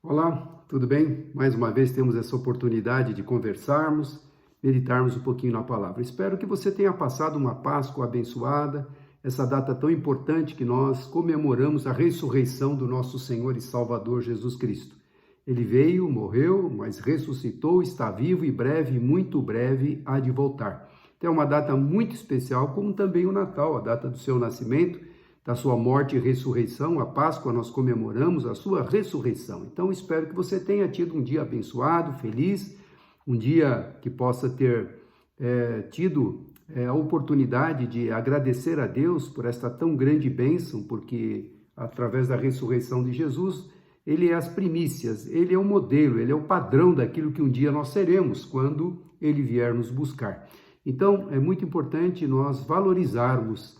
Olá, tudo bem? Mais uma vez temos essa oportunidade de conversarmos, meditarmos um pouquinho na palavra. Espero que você tenha passado uma Páscoa abençoada, essa data tão importante que nós comemoramos a ressurreição do nosso Senhor e Salvador Jesus Cristo. Ele veio, morreu, mas ressuscitou, está vivo e breve, muito breve, há de voltar. Então é uma data muito especial, como também o Natal, a data do seu nascimento, da sua morte e ressurreição. A Páscoa nós comemoramos a sua ressurreição. Então espero que você tenha tido um dia abençoado, feliz, um dia que possa ter tido a oportunidade de agradecer a Deus por esta tão grande bênção, porque através da ressurreição de Jesus, ele é as primícias, ele é o modelo, ele é o padrão daquilo que um dia nós seremos quando ele vier nos buscar. Então é muito importante nós valorizarmos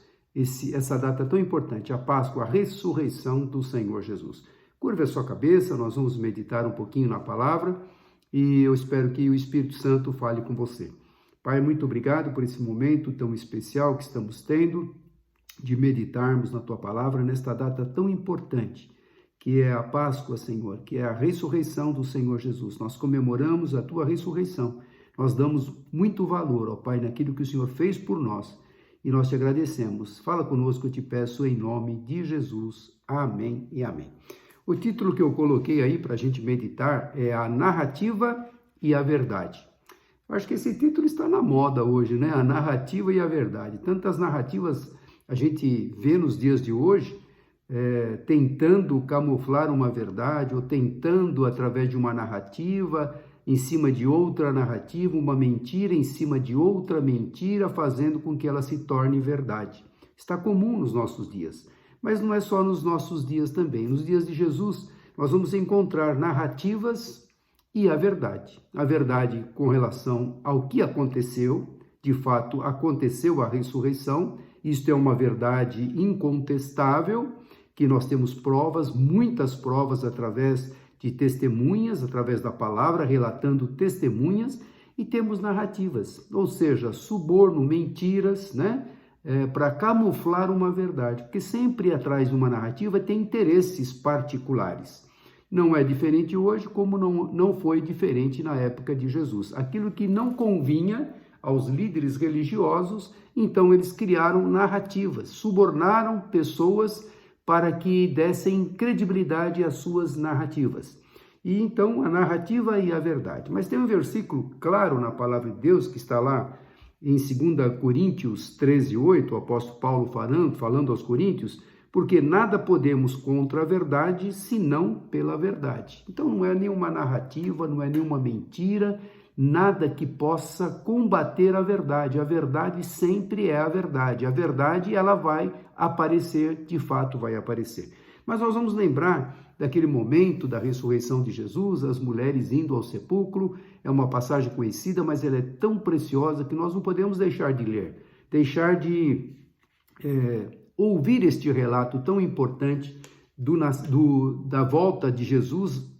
essa data tão importante, a Páscoa, a ressurreição do Senhor Jesus. Curva a sua cabeça, nós vamos meditar um pouquinho na palavra e eu espero que o Espírito Santo fale com você. Pai, muito obrigado por esse momento tão especial que estamos tendo de meditarmos na tua palavra nesta data tão importante, que é a Páscoa, Senhor, que é a ressurreição do Senhor Jesus. Nós comemoramos a tua ressurreição. Nós damos muito valor, ó Pai, naquilo que o Senhor fez por nós. E nós te agradecemos. Fala conosco, eu te peço em nome de Jesus. Amém e amém. O título que eu coloquei aí para a gente meditar é a narrativa e a verdade. Eu acho que esse título está na moda hoje, né? A narrativa e a verdade. Tantas narrativas a gente vê nos dias de hoje, tentando camuflar uma verdade ou tentando, através de uma narrativa, em cima de outra narrativa, uma mentira em cima de outra mentira, fazendo com que ela se torne verdade. Está comum nos nossos dias, mas não é só nos nossos dias também. Nos dias de Jesus, nós vamos encontrar narrativas e a verdade. A verdade com relação ao que aconteceu, de fato aconteceu a ressurreição, isto é uma verdade incontestável, que nós temos provas, muitas provas através de testemunhas, através da palavra, relatando testemunhas, e temos narrativas, ou seja, suborno, mentiras, né? Para camuflar uma verdade, porque sempre atrás de uma narrativa tem interesses particulares. Não é diferente hoje, como não foi diferente na época de Jesus. Aquilo que não convinha aos líderes religiosos, então eles criaram narrativas, subornaram pessoas para que dessem credibilidade às suas narrativas. E então a narrativa e a verdade. Mas tem um versículo claro na palavra de Deus que está lá em 2 Coríntios 13:8, o apóstolo Paulo falando aos Coríntios, porque nada podemos contra a verdade, senão pela verdade. Então não é nenhuma narrativa, não é nenhuma mentira, nada que possa combater a verdade. A verdade sempre é a verdade. A verdade, ela vai aparecer, de fato vai aparecer. Mas nós vamos lembrar daquele momento da ressurreição de Jesus, as mulheres indo ao sepulcro. É uma passagem conhecida, mas ela é tão preciosa que nós não podemos deixar de ler, deixar de ouvir este relato tão importante da volta de Jesus,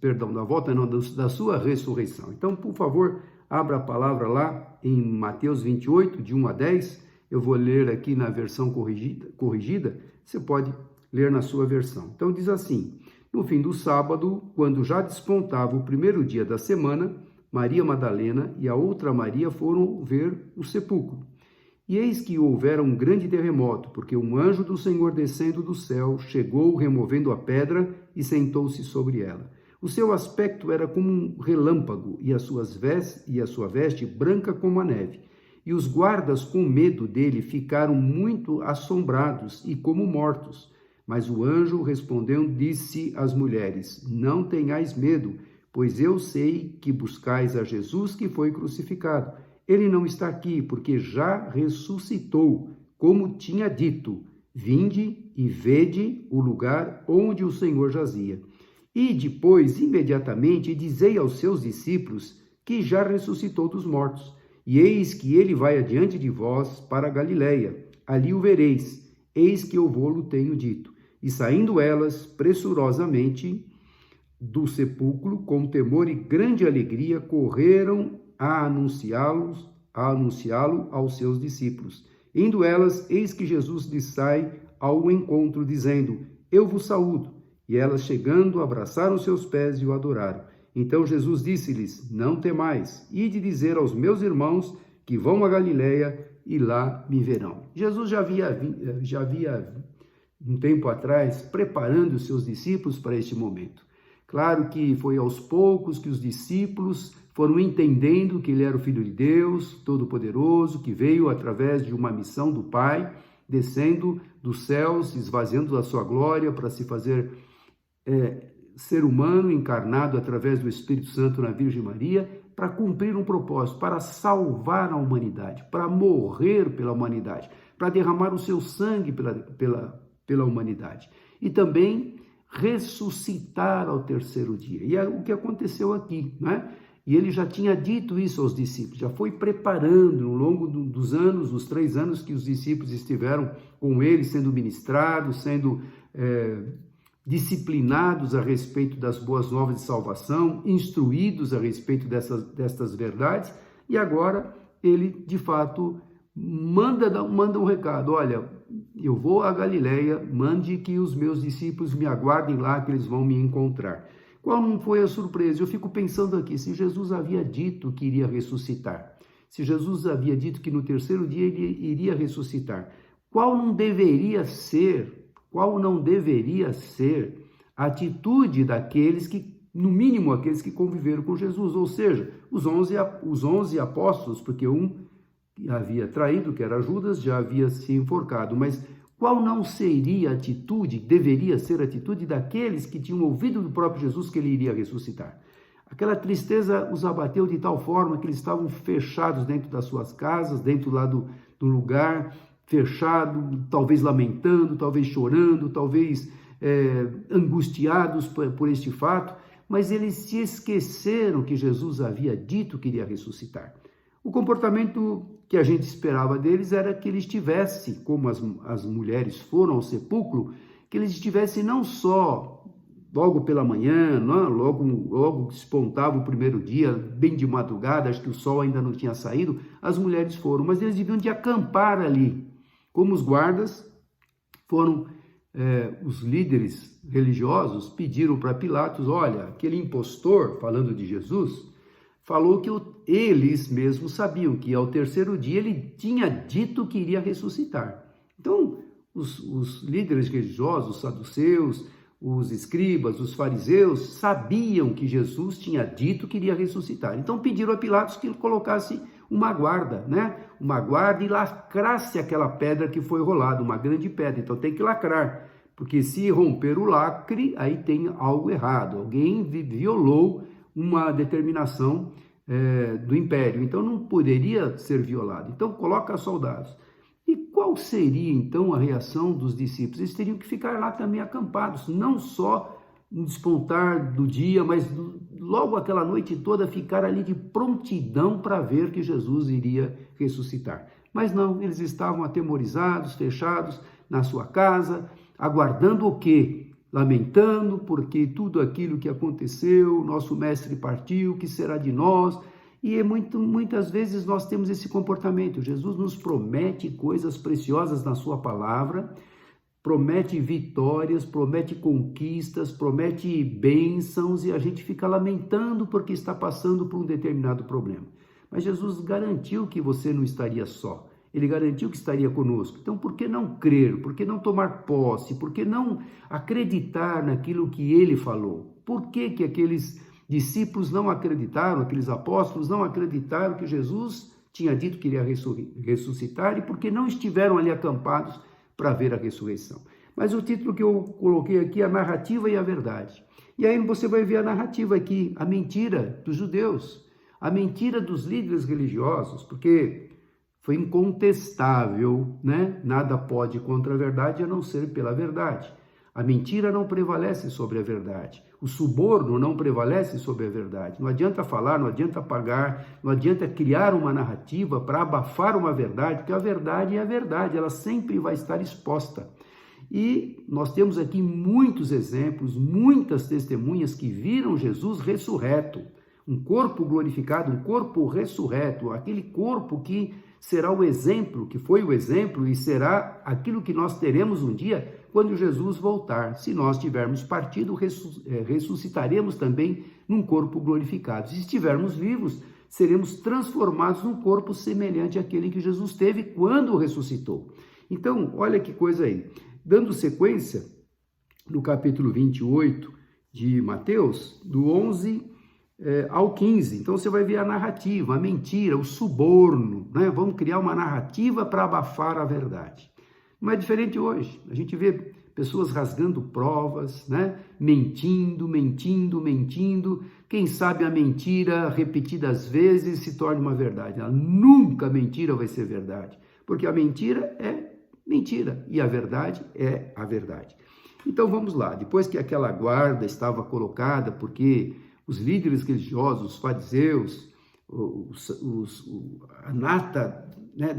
da sua ressurreição. Então, por favor, abra a palavra lá em Mateus 28, de 1 a 10. Eu vou ler aqui na versão corrigida, você pode ler na sua versão. Então, diz assim: no fim do sábado, quando já despontava o primeiro dia da semana, Maria Madalena e a outra Maria foram ver o sepulcro. E eis que houvera um grande terremoto, porque um anjo do Senhor descendo do céu chegou removendo a pedra e sentou-se sobre ela. O seu aspecto era como um relâmpago e a sua veste branca como a neve. E os guardas, com medo dele, ficaram muito assombrados e como mortos. Mas o anjo, respondendo, disse às mulheres: não tenhais medo, pois eu sei que buscais a Jesus que foi crucificado. Ele não está aqui, porque já ressuscitou, como tinha dito. Vinde e vede o lugar onde o Senhor jazia. E depois, imediatamente, dizei aos seus discípulos que já ressuscitou dos mortos. E eis que ele vai adiante de vós para a Galileia. Ali o vereis. Eis que eu vou-lo tenho dito. E saindo elas, pressurosamente, do sepulcro, com temor e grande alegria, correram a anunciá-lo aos seus discípulos. Indo elas, eis que Jesus lhes sai ao encontro, dizendo: eu vos saúdo. E elas, chegando, abraçaram seus pés e o adoraram. Então Jesus disse-lhes: Não temais, ide dizer aos meus irmãos que vão a Galiléia e lá me verão. Jesus já havia um tempo atrás preparando os seus discípulos para este momento. Claro que foi aos poucos que os discípulos foram entendendo que ele era o Filho de Deus, Todo-Poderoso, que veio através de uma missão do Pai, descendo dos céus, esvaziando da sua glória para se fazer ser humano encarnado através do Espírito Santo na Virgem Maria, para cumprir um propósito, para salvar a humanidade, para morrer pela humanidade, para derramar o seu sangue pela humanidade. E também ressuscitar ao terceiro dia. E é o que aconteceu aqui, né? E ele já tinha dito isso aos discípulos, já foi preparando ao longo dos anos, dos 3 anos que os discípulos estiveram com ele, sendo ministrados, sendo disciplinados a respeito das boas novas de salvação, instruídos a respeito destas verdades, e agora ele, de fato, manda um recado: olha, eu vou a Galiléia, mande que os meus discípulos me aguardem lá, que eles vão me encontrar. Qual não foi a surpresa? Eu fico pensando aqui, se Jesus havia dito que iria ressuscitar, se Jesus havia dito que no terceiro dia ele iria ressuscitar, qual não deveria ser a atitude daqueles que, no mínimo, aqueles que conviveram com Jesus, ou seja, os 11 apóstolos, porque um havia traído, que era Judas, já havia se enforcado, mas qual não seria a atitude, deveria ser a atitude daqueles que tinham ouvido do próprio Jesus que ele iria ressuscitar? Aquela tristeza os abateu de tal forma que eles estavam fechados dentro das suas casas, dentro lá do lugar, fechado, talvez lamentando, talvez chorando, talvez angustiados por este fato, mas eles se esqueceram que Jesus havia dito que iria ressuscitar. O comportamento que a gente esperava deles era que eles estivessem, como as mulheres foram ao sepulcro, que eles estivessem não só logo pela manhã, logo despontava o primeiro dia, bem de madrugada, acho que o sol ainda não tinha saído, as mulheres foram, mas eles deviam de acampar ali. Como os guardas foram, os líderes religiosos pediram para Pilatos: olha, aquele impostor, falando de Jesus, falou que eles mesmos sabiam que ao terceiro dia ele tinha dito que iria ressuscitar. Então, os líderes religiosos, os saduceus, os escribas, os fariseus, sabiam que Jesus tinha dito que iria ressuscitar. Então pediram a Pilatos que ele colocasse uma guarda, Uma guarda, e lacrasse aquela pedra que foi rolada, uma grande pedra. Então tem que lacrar, porque se romper o lacre, aí tem algo errado. Alguém violou uma determinação do império, então não poderia ser violado. Então coloca soldados. E qual seria então a reação dos discípulos? Eles teriam que ficar lá também acampados, não só no despontar do dia, mas logo aquela noite toda ficar ali de prontidão para ver que Jesus iria ressuscitar. Mas não, eles estavam atemorizados, fechados na sua casa, aguardando o quê? Lamentando porque tudo aquilo que aconteceu, nosso mestre partiu, que será de nós? E muitas vezes nós temos esse comportamento. Jesus nos promete coisas preciosas na sua palavra, promete vitórias, promete conquistas, promete bênçãos, e a gente fica lamentando porque está passando por um determinado problema. Mas Jesus garantiu que você não estaria só. Ele garantiu que estaria conosco. Então, por que não crer? Por que não tomar posse? Por que não acreditar naquilo que ele falou? Por que aqueles discípulos não acreditaram, aqueles apóstolos não acreditaram que Jesus tinha dito que iria ressuscitar, e por que não estiveram ali acampados para ver a ressurreição? Mas o título que eu coloquei aqui é a narrativa e a verdade. E aí você vai ver a narrativa aqui, a mentira dos judeus, a mentira dos líderes religiosos, porque foi incontestável, Nada pode contra a verdade a não ser pela verdade. A mentira não prevalece sobre a verdade. O suborno não prevalece sobre a verdade. Não adianta falar, não adianta pagar, não adianta criar uma narrativa para abafar uma verdade, porque a verdade é a verdade, ela sempre vai estar exposta. E nós temos aqui muitos exemplos, muitas testemunhas que viram Jesus ressurreto, um corpo glorificado, um corpo ressurreto, aquele corpo que será o exemplo, que foi o exemplo e será aquilo que nós teremos um dia quando Jesus voltar. Se nós tivermos partido, ressuscitaremos também num corpo glorificado. Se estivermos vivos, seremos transformados num corpo semelhante àquele que Jesus teve quando ressuscitou. Então, olha que coisa aí. Dando sequência, no capítulo 28 de Mateus, do 11 ao 15. Então, você vai ver a narrativa, a mentira, o suborno, né? Vamos criar uma narrativa para abafar a verdade. Não é diferente hoje. A gente vê pessoas rasgando provas, né? Mentindo. Quem sabe a mentira repetidas vezes se torna uma verdade. Nunca a mentira vai ser verdade, porque a mentira é mentira e a verdade é a verdade. Então vamos lá, depois que aquela guarda estava colocada, porque os líderes religiosos, os fariseus, a nata, né,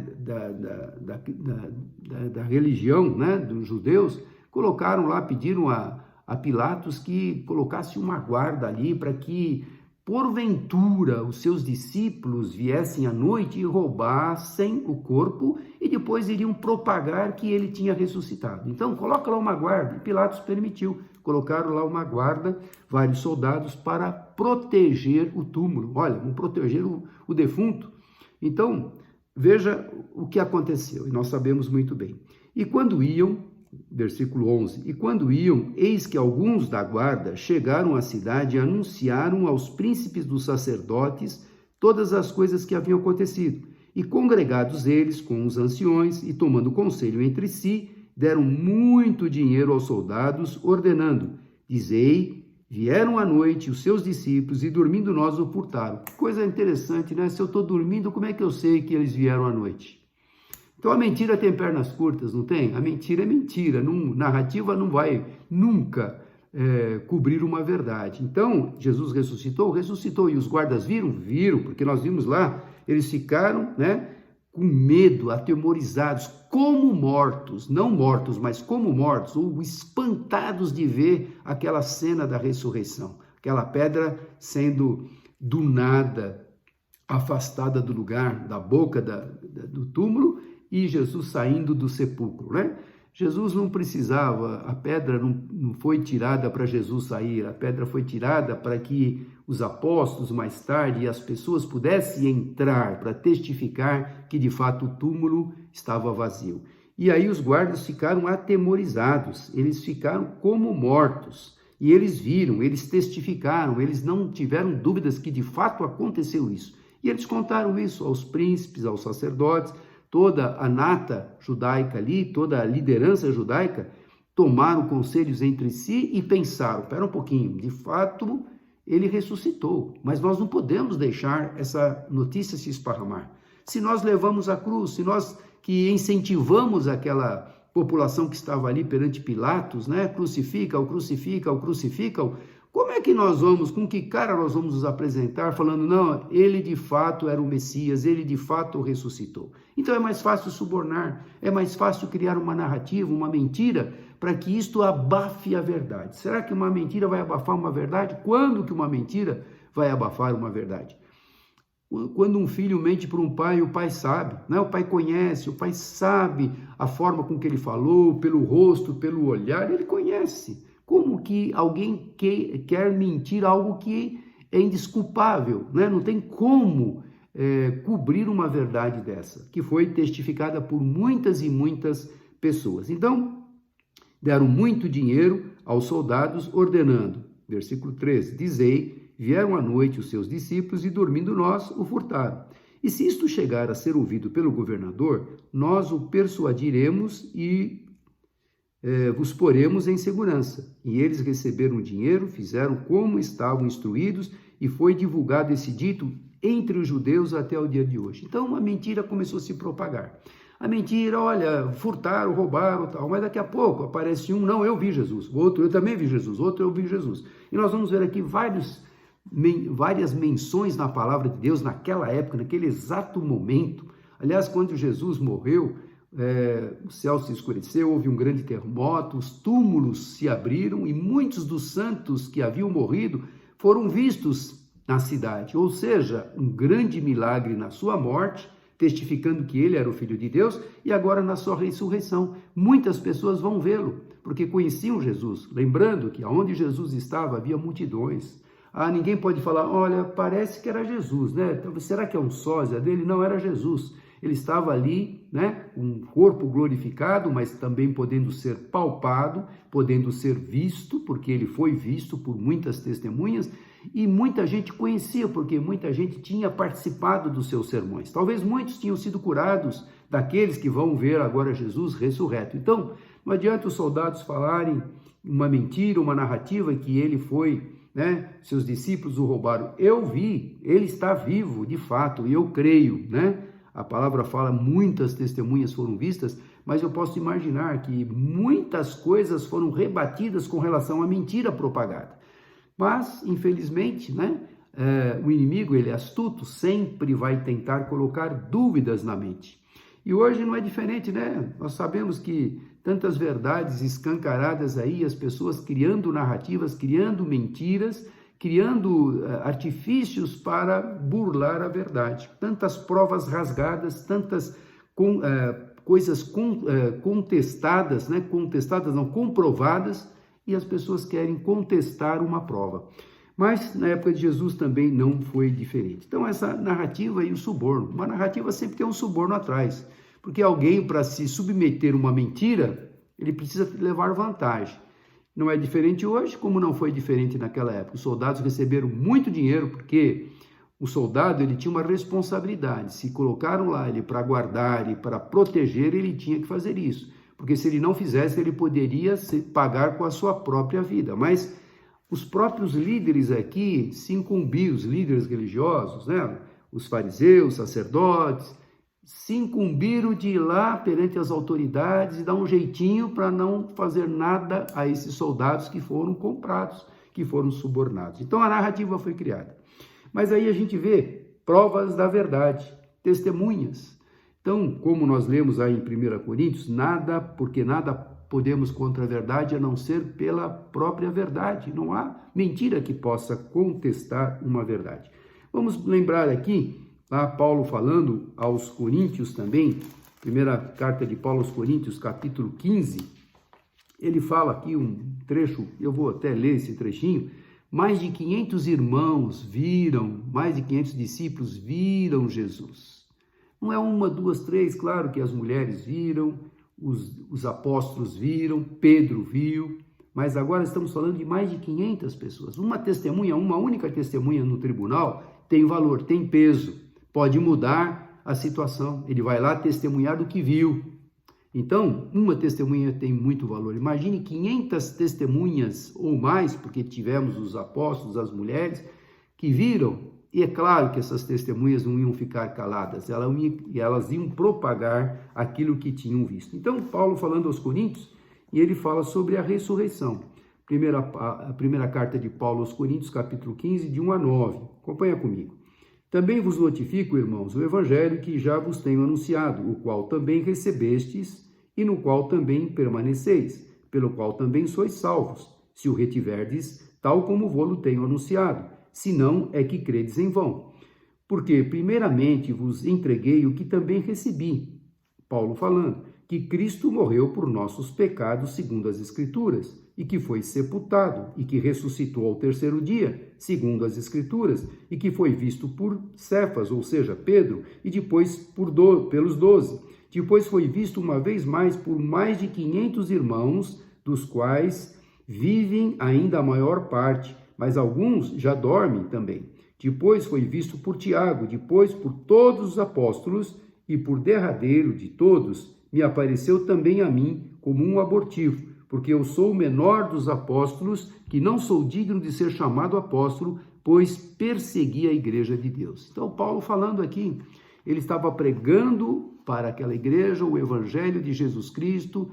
da religião, né, dos judeus, colocaram lá, pediram a Pilatos que colocasse uma guarda ali para que, porventura, os seus discípulos viessem à noite e roubassem o corpo e depois iriam propagar que ele tinha ressuscitado. Então, coloca lá uma guarda. E Pilatos permitiu. Colocaram lá uma guarda, vários soldados, para proteger o túmulo. Olha, vamos proteger o defunto. Então, veja o que aconteceu, e nós sabemos muito bem. E quando iam, versículo 11, e quando iam, eis que alguns da guarda chegaram à cidade e anunciaram aos príncipes dos sacerdotes todas as coisas que haviam acontecido. E congregados eles com os anciões e tomando conselho entre si, deram muito dinheiro aos soldados, ordenando, dizei, vieram à noite os seus discípulos e dormindo nós o furtaram. Que coisa interessante, né? Se eu estou dormindo, como é que eu sei que eles vieram à noite? Então a mentira tem pernas curtas, não tem? A mentira é mentira, narrativa não vai nunca cobrir uma verdade. Então, Jesus ressuscitou, e os guardas viram, porque nós vimos lá, eles ficaram, né, com medo, atemorizados, como mortos, não mortos, mas como mortos, ou espantados de ver aquela cena da ressurreição, aquela pedra sendo do nada afastada do lugar, da boca do túmulo, e Jesus saindo do sepulcro, né? Jesus não precisava, a pedra não foi tirada para Jesus sair, a pedra foi tirada para que os apóstolos mais tarde e as pessoas pudessem entrar para testificar que de fato o túmulo estava vazio. E aí os guardas ficaram atemorizados, eles ficaram como mortos, e eles viram, eles testificaram, eles não tiveram dúvidas que de fato aconteceu isso. E eles contaram isso aos príncipes, aos sacerdotes, toda a nata judaica ali, toda a liderança judaica, tomaram conselhos entre si e pensaram, espera um pouquinho, de fato ele ressuscitou, mas nós não podemos deixar essa notícia se esparramar. Se nós levamos a cruz, se nós que incentivamos aquela população que estava ali perante Pilatos, né, crucifica-o, como é que nós vamos, com que cara nós vamos nos apresentar falando, não, ele de fato era o Messias, ele de fato ressuscitou. Então é mais fácil subornar, é mais fácil criar uma narrativa, uma mentira, para que isto abafe a verdade. Será que uma mentira vai abafar uma verdade? Quando que uma mentira vai abafar uma verdade? Quando um filho mente para um pai, o pai sabe, né? O pai conhece, o pai sabe a forma com que ele falou, pelo rosto, pelo olhar, ele conhece. Como que alguém quer mentir algo que é indesculpável, né? Não tem como cobrir uma verdade dessa, que foi testificada por muitas e muitas pessoas. Então, deram muito dinheiro aos soldados, ordenando, versículo 13, dizei, vieram à noite os seus discípulos e dormindo nós o furtaram. E se isto chegar a ser ouvido pelo governador, nós o persuadiremos e vos poremos em segurança. E eles receberam o dinheiro, fizeram como estavam instruídos, e foi divulgado esse dito entre os judeus até o dia de hoje. Então a mentira começou a se propagar. A mentira, olha, furtaram, roubaram, tal, mas daqui a pouco aparece um, não, eu vi Jesus, o outro, eu também vi Jesus, outro, eu vi Jesus. E nós vamos ver aqui várias menções na palavra de Deus naquela época, naquele exato momento. Aliás, quando Jesus morreu, o céu se escureceu, houve um grande terremoto, os túmulos se abriram e muitos dos santos que haviam morrido foram vistos na cidade. Ou seja, um grande milagre na sua morte testificando que ele era o Filho de Deus, e agora na sua ressurreição. Muitas pessoas vão vê-lo, porque conheciam Jesus. Lembrando que aonde Jesus estava havia multidões. Ninguém pode falar, olha, parece que era Jesus, né? Será que é um sósia dele? Não, era Jesus. Ele estava ali, né, um corpo glorificado, mas também podendo ser palpado, podendo ser visto, porque ele foi visto por muitas testemunhas, e muita gente conhecia, porque muita gente tinha participado dos seus sermões. Talvez muitos tinham sido curados daqueles que vão ver agora Jesus ressurreto. Então, não adianta os soldados falarem uma mentira, uma narrativa que ele foi, né, seus discípulos o roubaram. Eu vi, ele está vivo, de fato, e eu creio, né? A palavra fala, muitas testemunhas foram vistas, mas eu posso imaginar que muitas coisas foram rebatidas com relação à mentira propagada. Mas, infelizmente, né, o inimigo, ele é astuto, sempre vai tentar colocar dúvidas na mente. E hoje não é diferente, né? Nós sabemos que tantas verdades escancaradas aí, as pessoas criando narrativas, criando mentiras, criando artifícios para burlar a verdade. Tantas provas rasgadas, tantas coisas contestadas, né? Contestadas não, comprovadas, e as pessoas querem contestar uma prova. Mas na época de Jesus também não foi diferente. Então essa narrativa e o suborno, uma narrativa sempre tem um suborno atrás, porque alguém, para se submeter a uma mentira, ele precisa levar vantagem. Não é diferente hoje, como não foi diferente naquela época. Os soldados receberam muito dinheiro, porque o soldado, ele tinha uma responsabilidade. Se colocaram lá ele para guardar e para proteger, ele tinha que fazer isso. Porque se ele não fizesse, ele poderia pagar com a sua própria vida. Mas os próprios líderes aqui se incumbiam, os líderes religiosos, né? Os fariseus, sacerdotes, se incumbiram de ir lá perante as autoridades e dar um jeitinho para não fazer nada a esses soldados que foram comprados, que foram subornados. Então a narrativa foi criada. Mas aí a gente vê provas da verdade, testemunhas. Então, como nós lemos aí em 1 Coríntios, porque nada podemos contra a verdade a não ser pela própria verdade. Não há mentira que possa contestar uma verdade. Vamos lembrar aqui, lá Paulo falando aos Coríntios também, primeira carta de Paulo aos Coríntios, capítulo 15, ele fala aqui um trecho, eu vou até ler esse trechinho, mais de 500 irmãos viram, mais de 500 discípulos viram Jesus. Não é uma, duas, três, claro que as mulheres viram, os apóstolos viram, Pedro viu, mas agora estamos falando de mais de 500 pessoas. Uma testemunha, uma única testemunha no tribunal tem valor, tem peso, pode mudar a situação. Ele vai lá testemunhar do que viu. Então, uma testemunha tem muito valor. Imagine 500 testemunhas ou mais, porque tivemos os apóstolos, as mulheres, que viram. E é claro que essas testemunhas não iam ficar caladas, elas iam propagar aquilo que tinham visto. Então, Paulo falando aos Coríntios, e ele fala sobre a ressurreição. A primeira carta de Paulo aos Coríntios, capítulo 15, de 1 a 9. Acompanha comigo. Também vos notifico, irmãos, o evangelho que já vos tenho anunciado, o qual também recebestes e no qual também permaneceis, pelo qual também sois salvos, se o retiverdes, tal como vô-lo tenho anunciado. Senão é que credes em vão. Porque primeiramente vos entreguei o que também recebi, Paulo falando, que Cristo morreu por nossos pecados segundo as Escrituras, e que foi sepultado, e que ressuscitou ao terceiro dia, segundo as Escrituras, e que foi visto por Cefas, ou seja, Pedro, e depois pelos 12. Depois foi visto uma vez mais por mais de 500 irmãos, dos quais vivem ainda a maior parte, mas alguns já dormem também. Depois foi visto por Tiago, depois por todos os apóstolos, e por derradeiro de todos, me apareceu também a mim como um abortivo, porque eu sou o menor dos apóstolos, que não sou digno de ser chamado apóstolo, pois persegui a igreja de Deus. Então, Paulo falando aqui, ele estava pregando para aquela igreja o evangelho de Jesus Cristo,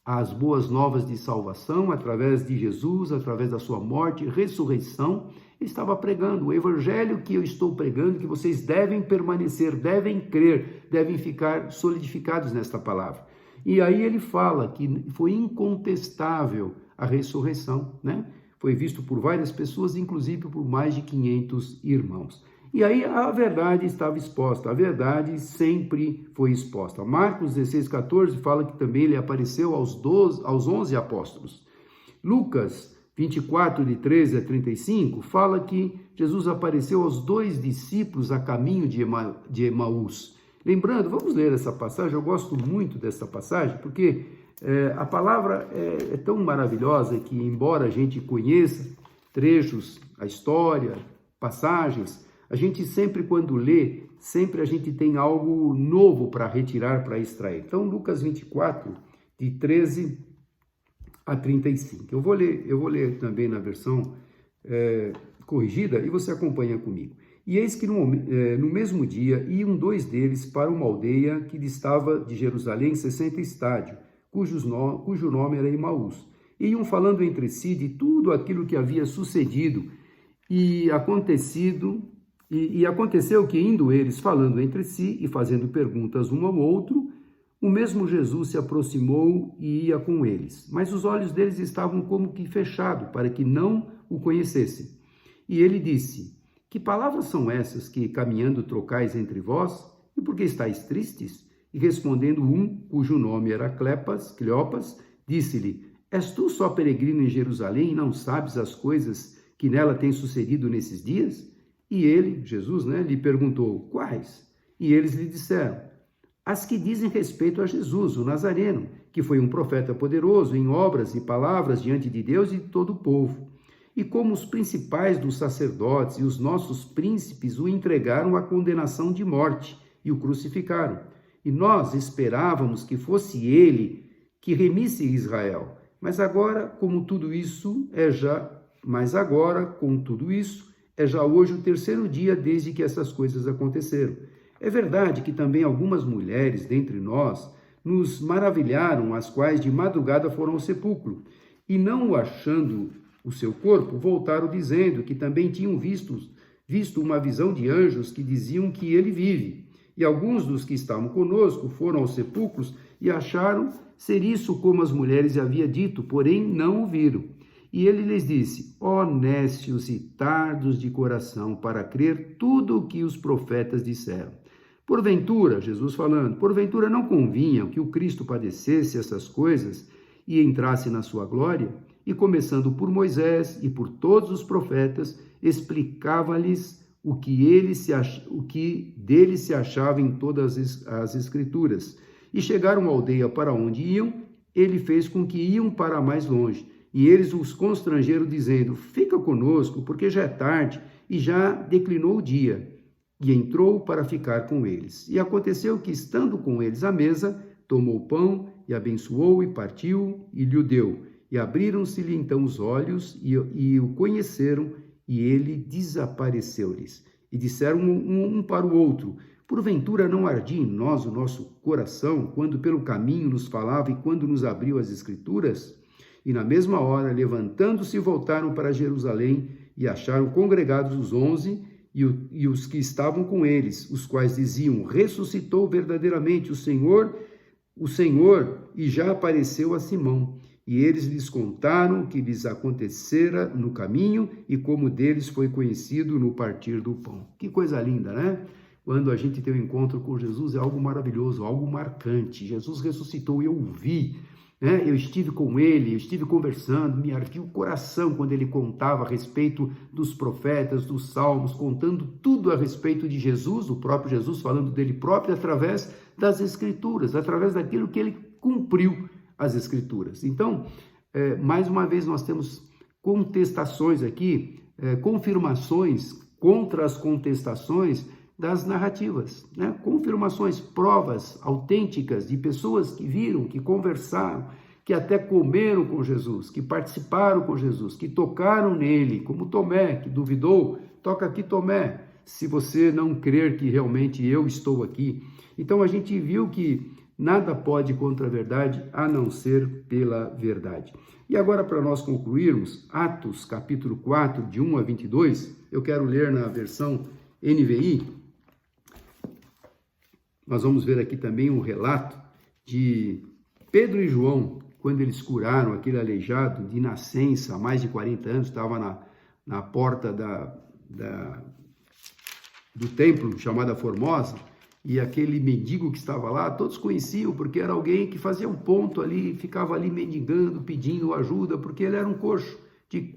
as boas novas de salvação através de Jesus, através da sua morte e ressurreição. Ele estava pregando o evangelho que eu estou pregando, que vocês devem permanecer, devem crer, devem ficar solidificados nesta palavra. E aí ele fala que foi incontestável a ressurreição, né? Foi visto por várias pessoas, inclusive por mais de 500 irmãos. E aí a verdade estava exposta, a verdade sempre foi exposta. Marcos 16,14 fala que também ele apareceu aos 11 apóstolos. Lucas 24, de 13 a 35, fala que Jesus apareceu aos 2 discípulos a caminho de Emaús. Lembrando, vamos ler essa passagem, eu gosto muito dessa passagem, porque a palavra é tão maravilhosa que, embora a gente conheça trechos, a história, passagens, a gente sempre, quando lê, sempre a gente tem algo novo para retirar, para extrair. Então, Lucas 24, de 13 a 35. Eu vou ler também na versão corrigida e você acompanha comigo. E eis que no mesmo dia iam 2 deles para uma aldeia que distava de Jerusalém 60 estádios, cujo nome era Emaús. E iam falando entre si de tudo aquilo que havia sucedido e aconteceu que, indo eles falando entre si e fazendo perguntas um ao outro, o mesmo Jesus se aproximou e ia com eles. Mas os olhos deles estavam como que fechados, para que não o conhecessem. E ele disse: Que palavras são essas que, caminhando, trocais entre vós? E por que estáis tristes? E respondendo um, cujo nome era Cleopas, disse-lhe: És tu só peregrino em Jerusalém e não sabes as coisas que nela têm sucedido nesses dias? E ele, Jesus, lhe perguntou: Quais? E eles lhe disseram: As que dizem respeito a Jesus, o Nazareno, que foi um profeta poderoso em obras e palavras diante de Deus e de todo o povo. E como os principais dos sacerdotes e os nossos príncipes o entregaram à condenação de morte e o crucificaram. E nós esperávamos que fosse ele que remisse Israel. Mas agora, com tudo isso, é já hoje o 3º dia desde que essas coisas aconteceram. É verdade que também algumas mulheres dentre nós nos maravilharam, as quais de madrugada foram ao sepulcro, e não o achando o seu corpo, voltaram dizendo que também tinham visto uma visão de anjos que diziam que ele vive. E alguns dos que estavam conosco foram aos sepulcros e acharam ser isso como as mulheres havia dito, porém não o viram. E ele lhes disse: Ó nécios e tardos de coração, para crer tudo o que os profetas disseram. Porventura, Jesus falando, porventura não convinha que o Cristo padecesse essas coisas e entrasse na sua glória? E começando por Moisés e por todos os profetas, explicava-lhes o que dele se achava em todas as Escrituras. E chegaram à aldeia para onde iam, ele fez com que iam para mais longe. E eles os constrangeram, dizendo: Fica conosco, porque já é tarde e já declinou o dia. E entrou para ficar com eles. E aconteceu que, estando com eles à mesa, tomou o pão e abençoou e partiu e lhe o deu. E abriram-se-lhe então os olhos e o conheceram, e ele desapareceu-lhes. E disseram um para o outro: Porventura não ardia em nós o nosso coração, quando pelo caminho nos falava e quando nos abriu as Escrituras? E na mesma hora, levantando-se, voltaram para Jerusalém e acharam congregados os 11 e os que estavam com eles, os quais diziam: Ressuscitou verdadeiramente o Senhor, e já apareceu a Simão. E eles lhes contaram o que lhes acontecera no caminho e como deles foi conhecido no partir do pão. Que coisa linda, né? Quando a gente tem um encontro com Jesus, é algo maravilhoso, algo marcante. Jesus ressuscitou e eu o vi. Eu estive com ele, eu estive conversando, me ardia o coração quando ele contava a respeito dos profetas, dos salmos, contando tudo a respeito de Jesus, o próprio Jesus falando dele próprio através das Escrituras, através daquilo que ele cumpriu as Escrituras. Então, mais uma vez nós temos contestações aqui, confirmações contra as contestações das narrativas, confirmações, provas autênticas de pessoas que viram, que conversaram, que até comeram com Jesus, que participaram com Jesus, que tocaram nele, como Tomé, que duvidou, toca aqui Tomé, se você não crer que realmente eu estou aqui. Então a gente viu que nada pode contra a verdade a não ser pela verdade. E agora, para nós concluirmos, Atos capítulo 4, de 1 a 22, eu quero ler na versão NVI. Nós vamos ver aqui também um relato de Pedro e João, quando eles curaram aquele aleijado de nascença, há mais de 40 anos, estava na porta do templo, chamada Formosa, e aquele mendigo que estava lá, todos conheciam, porque era alguém que fazia um ponto ali, ficava ali mendigando, pedindo ajuda, porque ele era um coxo, de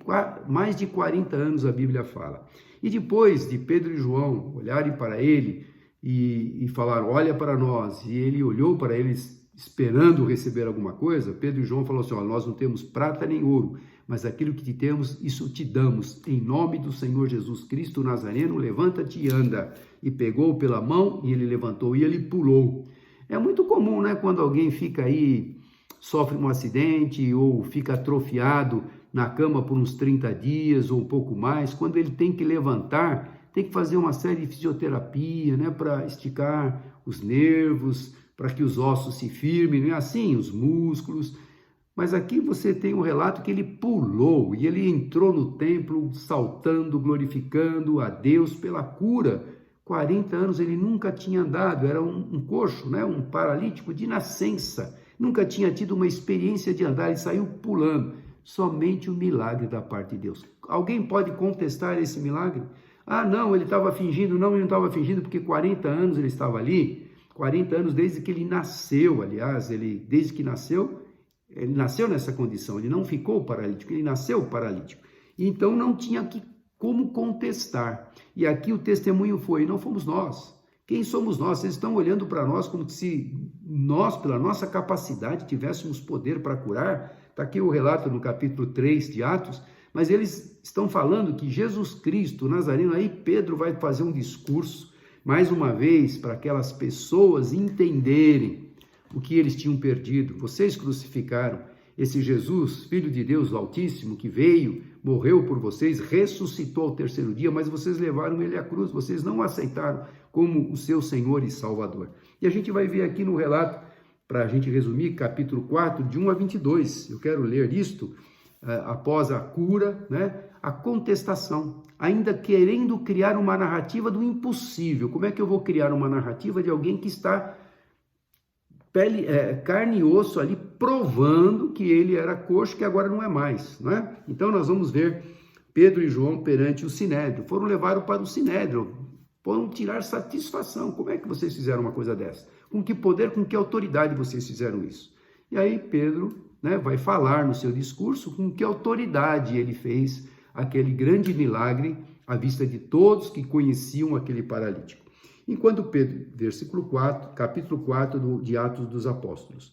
mais de 40 anos a Bíblia fala. E depois de Pedro e João olharem para ele e falaram, olha para nós, e ele olhou para eles esperando receber alguma coisa, Pedro e João falaram assim, nós não temos prata nem ouro, mas aquilo que te temos, isso te damos, em nome do Senhor Jesus Cristo Nazareno, levanta-te e anda. E pegou pela mão e ele levantou e ele pulou. É muito comum, né, quando alguém fica aí, sofre um acidente ou fica atrofiado na cama por uns 30 dias ou um pouco mais, quando ele tem que levantar, tem que fazer uma série de fisioterapia, né, para esticar os nervos, para que os ossos se firmem, não é assim? Os músculos. Mas aqui você tem um relato que ele pulou e ele entrou no templo saltando, glorificando a Deus pela cura. 40 anos ele nunca tinha andado, era um coxo, né? Um paralítico de nascença. Nunca tinha tido uma experiência de andar, ele saiu pulando. Somente o milagre da parte de Deus. Alguém pode contestar esse milagre? Ah, não, ele estava fingindo. Não, ele não estava fingindo porque 40 anos ele estava ali. 40 anos desde que ele nasceu, aliás, desde que nasceu, ele nasceu nessa condição, ele não ficou paralítico, ele nasceu paralítico. Então não tinha como contestar. E aqui o testemunho foi, não fomos nós. Quem somos nós? Vocês estão olhando para nós como se nós, pela nossa capacidade, tivéssemos poder para curar. Está aqui o relato no capítulo 3 de Atos, mas eles estão falando que Jesus Cristo, Nazareno, aí Pedro vai fazer um discurso, mais uma vez, para aquelas pessoas entenderem o que eles tinham perdido. Vocês crucificaram esse Jesus, Filho de Deus Altíssimo, que veio, morreu por vocês, ressuscitou ao terceiro dia, mas vocês levaram ele à cruz, vocês não o aceitaram como o seu Senhor e Salvador. E a gente vai ver aqui no relato, para a gente resumir, capítulo 4, de 1 a 22. Eu quero ler isto após a cura, né? A contestação, ainda querendo criar uma narrativa do impossível. Como é que eu vou criar uma narrativa de alguém que está carne e osso ali, provando que ele era coxo, que agora não é mais, né? Então nós vamos ver Pedro e João perante o Sinédrio. Foram levados para o Sinédrio, foram tirar satisfação. Como é que vocês fizeram uma coisa dessa? Com que poder, com que autoridade vocês fizeram isso? E aí Pedro, né, vai falar no seu discurso com que autoridade ele fez aquele grande milagre à vista de todos que conheciam aquele paralítico. Enquanto Pedro, versículo 4, capítulo 4 de Atos dos Apóstolos.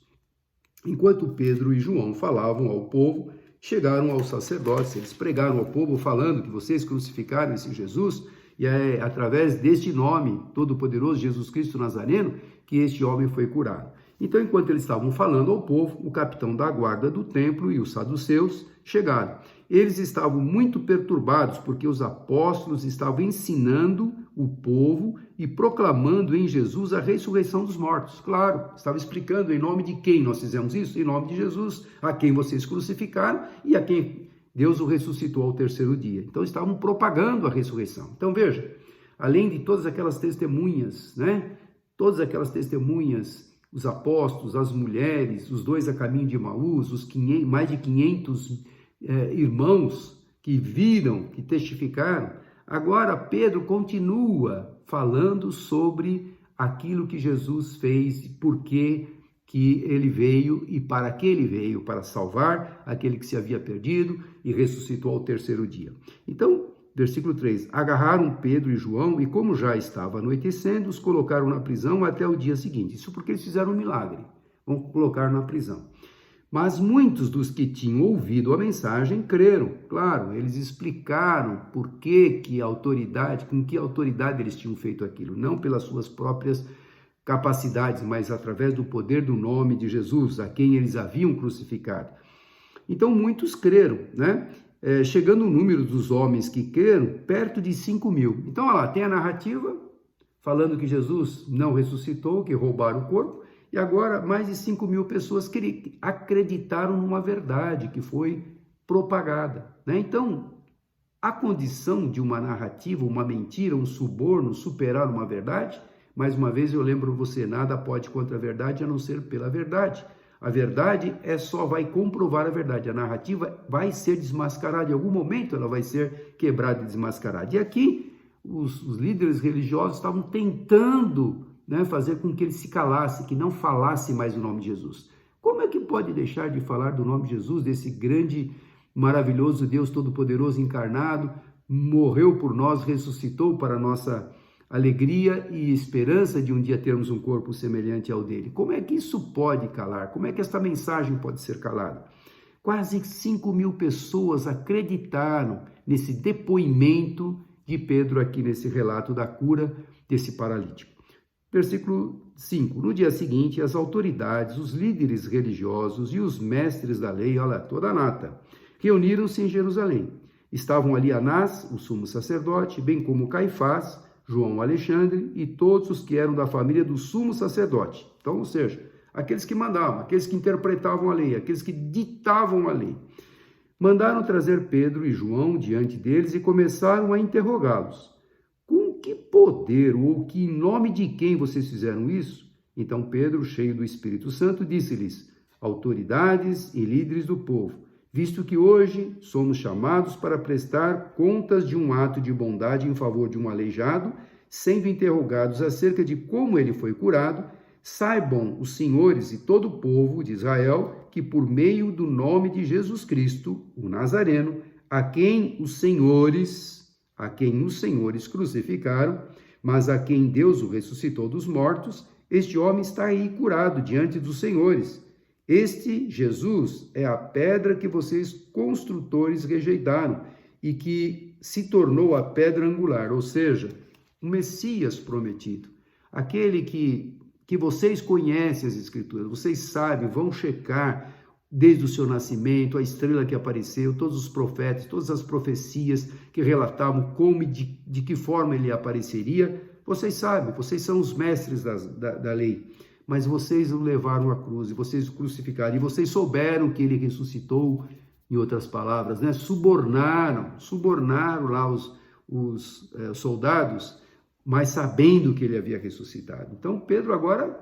Enquanto Pedro e João falavam ao povo, chegaram aos sacerdotes, eles pregaram ao povo falando que vocês crucificaram esse Jesus, e é através deste nome todo-poderoso, Jesus Cristo Nazareno, que este homem foi curado. Então, enquanto eles estavam falando ao povo, o capitão da guarda do templo e os saduceus chegaram. Eles estavam muito perturbados, porque os apóstolos estavam ensinando o povo e proclamando em Jesus a ressurreição dos mortos. Claro, estava explicando em nome de quem nós fizemos isso? Em nome de Jesus, a quem vocês crucificaram e a quem Deus o ressuscitou ao terceiro dia. Então, estavam propagando a ressurreição. Então, veja, além de todas aquelas testemunhas, né? Todas aquelas testemunhas, os apóstolos, as mulheres, os dois a caminho de Emaús, mais de 500 irmãos que viram, que testificaram. Agora Pedro continua falando sobre aquilo que Jesus fez, por que ele veio e para que ele veio, para salvar aquele que se havia perdido e ressuscitou ao terceiro dia. Então, versículo 3, agarraram Pedro e João e, como já estava anoitecendo, os colocaram na prisão até o dia seguinte. Isso porque eles fizeram um milagre, vão colocar na prisão. Mas muitos dos que tinham ouvido a mensagem creram. Claro, eles explicaram por que com que autoridade eles tinham feito aquilo. Não pelas suas próprias capacidades, mas através do poder do nome de Jesus, a quem eles haviam crucificado. Então muitos creram, né? Chegando o número dos homens que creram, perto de 5.000. Então, olha lá, tem a narrativa falando que Jesus não ressuscitou, que roubaram o corpo, e agora mais de 5.000 pessoas que acreditaram numa verdade que foi propagada, né? Então, a condição de uma narrativa, uma mentira, um suborno, superar uma verdade, mais uma vez eu lembro você, nada pode contra a verdade a não ser pela verdade. A verdade só vai comprovar a verdade. A narrativa vai ser desmascarada. Em algum momento ela vai ser quebrada e desmascarada. E aqui os líderes religiosos estavam tentando, né, fazer com que ele se calasse, que não falasse mais o nome de Jesus. Como é que pode deixar de falar do nome de Jesus, desse grande, maravilhoso Deus Todo-Poderoso encarnado, morreu por nós, ressuscitou para nossa alegria e esperança de um dia termos um corpo semelhante ao dele? Como é que isso pode calar? Como é que esta mensagem pode ser calada? Quase 5.000 pessoas acreditaram nesse depoimento de Pedro aqui nesse relato da cura desse paralítico. Versículo 5. No dia seguinte, as autoridades, os líderes religiosos e os mestres da lei, olha, toda a nata, reuniram-se em Jerusalém. Estavam ali Anás, o sumo sacerdote, bem como Caifás, João Alexandre e todos os que eram da família do sumo sacerdote. Então, ou seja, aqueles que mandavam, aqueles que interpretavam a lei, aqueles que ditavam a lei. Mandaram trazer Pedro e João diante deles e começaram a interrogá-los. Com que poder ou que em nome de quem vocês fizeram isso? Então Pedro, cheio do Espírito Santo, disse-lhes: autoridades e líderes do povo, visto que hoje somos chamados para prestar contas de um ato de bondade em favor de um aleijado, sendo interrogados acerca de como ele foi curado, saibam os senhores e todo o povo de Israel que por meio do nome de Jesus Cristo, o Nazareno, a quem os senhores crucificaram, mas a quem Deus o ressuscitou dos mortos, este homem está aí curado diante dos senhores. Este Jesus é a pedra que vocês construtores rejeitaram e que se tornou a pedra angular, ou seja, o Messias prometido, aquele que vocês conhecem as Escrituras, vocês sabem, vão checar desde o seu nascimento, a estrela que apareceu, todos os profetas, todas as profecias que relatavam como e de que forma ele apareceria. Vocês sabem, vocês são os mestres da lei, mas vocês o levaram à cruz, e vocês o crucificaram, e vocês souberam que ele ressuscitou, em outras palavras, né? Subornaram lá os soldados, mas sabendo que ele havia ressuscitado. Então Pedro agora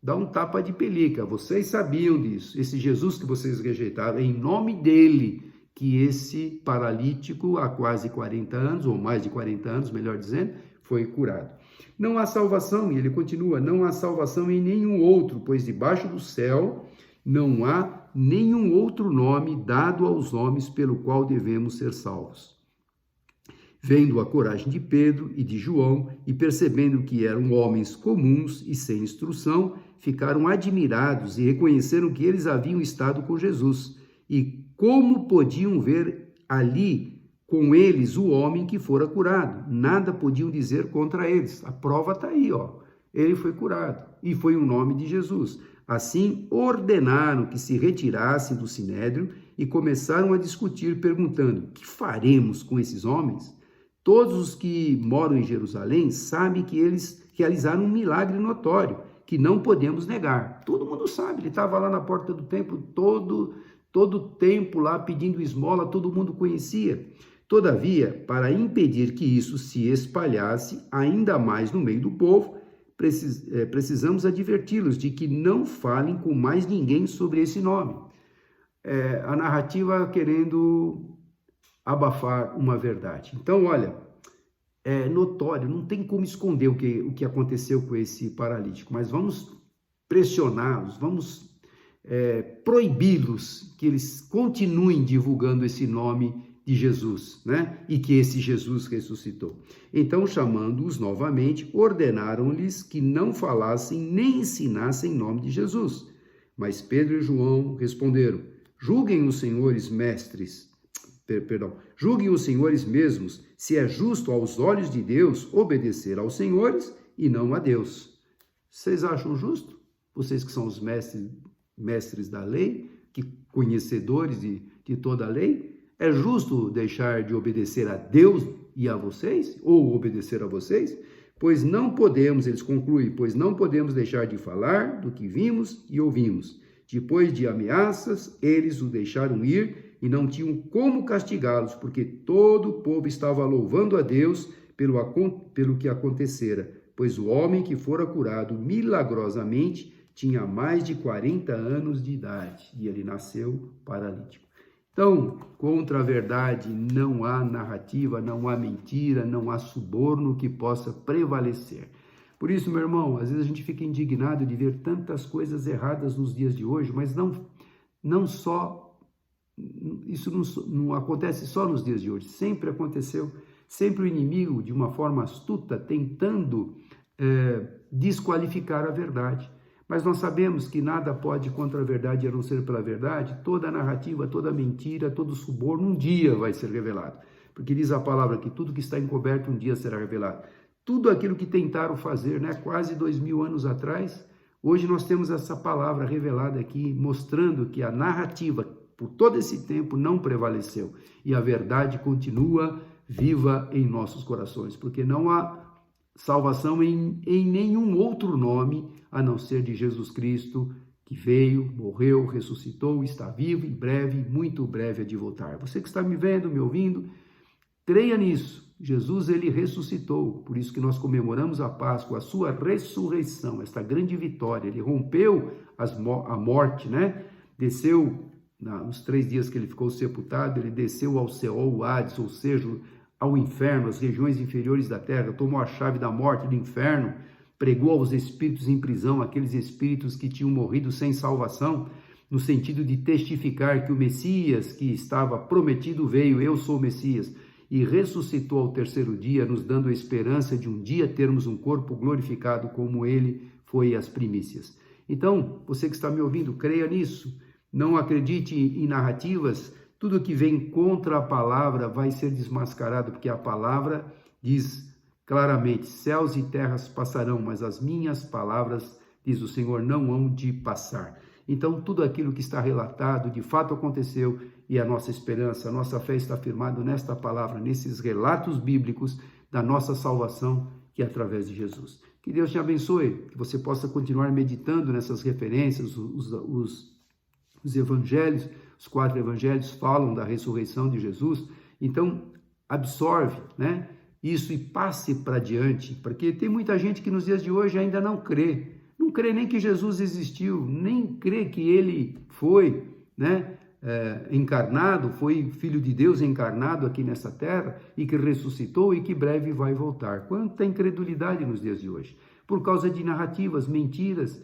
dá um tapa de pelica. Vocês sabiam disso. Esse Jesus que vocês rejeitaram, é em nome dele que esse paralítico, há quase 40 anos, ou mais de 40 anos, melhor dizendo, foi curado. Não há salvação, e ele continua, não há salvação em nenhum outro, pois debaixo do céu não há nenhum outro nome dado aos homens pelo qual devemos ser salvos. Vendo a coragem de Pedro e de João e percebendo que eram homens comuns e sem instrução, ficaram admirados e reconheceram que eles haviam estado com Jesus e como podiam ver ali com eles o homem que fora curado. Nada podiam dizer contra eles. A prova está aí, ó. Ele foi curado e foi o nome de Jesus. Assim, ordenaram que se retirassem do sinédrio e começaram a discutir, perguntando: que faremos com esses homens? Todos os que moram em Jerusalém sabem que eles realizaram um milagre notório, que não podemos negar. Todo mundo sabe, ele estava lá na porta do templo todo o tempo lá pedindo esmola, todo mundo conhecia. Todavia, para impedir que isso se espalhasse ainda mais no meio do povo, precisamos adverti-los de que não falem com mais ninguém sobre esse nome. A narrativa querendo abafar uma verdade. Então, olha, é notório, não tem como esconder o que aconteceu com esse paralítico, mas vamos pressioná-los, vamos proibi-los que eles continuem divulgando esse nome de Jesus, né? E que esse Jesus ressuscitou. Então, chamando-os novamente, ordenaram-lhes que não falassem nem ensinassem em nome de Jesus. Mas Pedro e João responderam: julguem os senhores mesmos se é justo aos olhos de Deus obedecer aos senhores e não a Deus. Vocês acham justo? Vocês que são os mestres da lei, que conhecedores de toda a lei, é justo deixar de obedecer a Deus e a vocês, ou obedecer a vocês? Pois não podemos, eles concluem, pois não podemos deixar de falar do que vimos e ouvimos. Depois de ameaças, eles o deixaram ir e não tinham como castigá-los, porque todo o povo estava louvando a Deus pelo que acontecera, pois o homem que fora curado milagrosamente tinha mais de 40 anos de idade e ele nasceu paralítico. Então, contra a verdade não há narrativa, não há mentira, não há suborno que possa prevalecer. Por isso, meu irmão, às vezes a gente fica indignado de ver tantas coisas erradas nos dias de hoje, mas não só, isso não acontece só nos dias de hoje, sempre aconteceu, sempre o inimigo, de uma forma astuta, tentando desqualificar a verdade. Mas nós sabemos que nada pode contra a verdade a não ser pela verdade. Toda narrativa, toda mentira, todo suborno um dia vai ser revelado. Porque diz a palavra que tudo que está encoberto um dia será revelado. Tudo aquilo que tentaram fazer, né, quase 2000 anos atrás, hoje nós temos essa palavra revelada aqui, mostrando que a narrativa, por todo esse tempo, não prevaleceu. E a verdade continua viva em nossos corações, porque não há salvação em nenhum outro nome, a não ser de Jesus Cristo, que veio, morreu, ressuscitou, está vivo, em breve, muito breve, há de voltar. Você que está me vendo, me ouvindo, creia nisso. Jesus, ele ressuscitou, por isso que nós comemoramos a Páscoa, a sua ressurreição, esta grande vitória. Ele rompeu a morte, né? Desceu, nos 3 dias que ele ficou sepultado, ele desceu ao Seol, o Hades, ou seja, ao inferno, às regiões inferiores da terra, tomou a chave da morte do inferno, pregou aos espíritos em prisão, aqueles espíritos que tinham morrido sem salvação, no sentido de testificar que o Messias que estava prometido veio, eu sou o Messias, e ressuscitou ao 3º dia, nos dando a esperança de um dia termos um corpo glorificado como ele foi as primícias. Então, você que está me ouvindo, creia nisso, não acredite em narrativas. Tudo que vem contra a palavra vai ser desmascarado, porque a palavra diz claramente, céus e terras passarão, mas as minhas palavras, diz o Senhor, não hão de passar. Então, tudo aquilo que está relatado, de fato aconteceu, e a nossa esperança, a nossa fé está firmada nesta palavra, nesses relatos bíblicos da nossa salvação, que é através de Jesus. Que Deus te abençoe, que você possa continuar meditando nessas referências, os evangelhos, os 4 evangelhos falam da ressurreição de Jesus, então absorve, né, isso e passe para diante, porque tem muita gente que nos dias de hoje ainda não crê nem que Jesus existiu, nem crê que ele foi, né, encarnado, foi Filho de Deus encarnado aqui nessa terra e que ressuscitou e que breve vai voltar. Quanta incredulidade nos dias de hoje, por causa de narrativas, mentiras,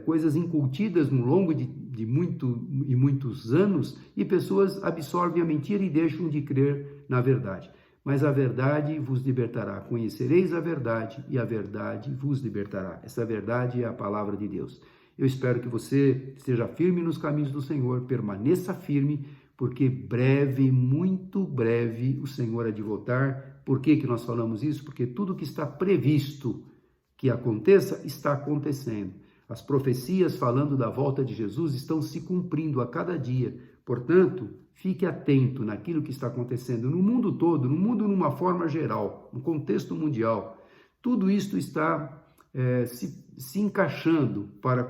coisas incutidas no longo de muitos anos, e pessoas absorvem a mentira e deixam de crer na verdade. Mas a verdade vos libertará. Conhecereis a verdade e a verdade vos libertará. Essa verdade é a palavra de Deus. Eu espero que você esteja firme nos caminhos do Senhor, permaneça firme, porque breve, muito breve, o Senhor há de voltar. Por que nós falamos isso? Porque tudo que está previsto que aconteça, está acontecendo. As profecias falando da volta de Jesus estão se cumprindo a cada dia. Portanto, fique atento naquilo que está acontecendo no mundo todo, no mundo numa forma geral, no contexto mundial. Tudo isto está se encaixando para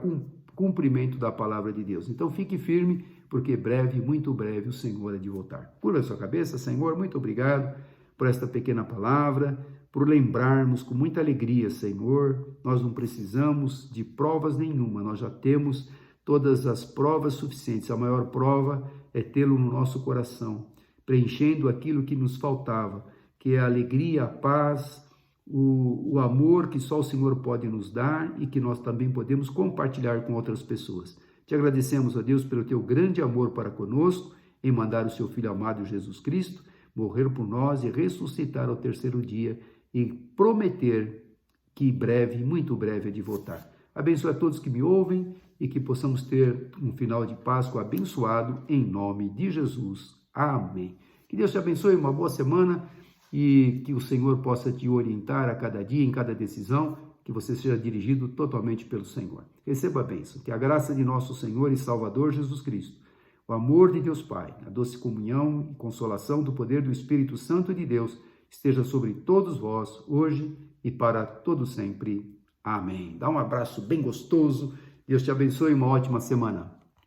cumprimento da palavra de Deus. Então fique firme, porque breve, muito breve, o Senhor há de voltar. Curva a sua cabeça. Senhor, muito obrigado por esta pequena palavra, por lembrarmos com muita alegria, Senhor, nós não precisamos de provas nenhuma, nós já temos todas as provas suficientes. A maior prova é tê-lo no nosso coração, preenchendo aquilo que nos faltava, que é a alegria, a paz, o amor que só o Senhor pode nos dar e que nós também podemos compartilhar com outras pessoas. Te agradecemos, ó Deus, pelo teu grande amor para conosco, em mandar o seu Filho amado Jesus Cristo, morrer por nós e ressuscitar ao 3º dia, e prometer que breve, muito breve, é de voltar. Abençoe a todos que me ouvem e que possamos ter um final de Páscoa abençoado, em nome de Jesus. Amém. Que Deus te abençoe, uma boa semana, e que o Senhor possa te orientar a cada dia, em cada decisão, que você seja dirigido totalmente pelo Senhor. Receba a bênção, que a graça de nosso Senhor e Salvador Jesus Cristo, o amor de Deus Pai, a doce comunhão e consolação do poder do Espírito Santo de Deus esteja sobre todos vós, hoje e para todo sempre. Amém. Dá um abraço bem gostoso. Deus te abençoe e uma ótima semana.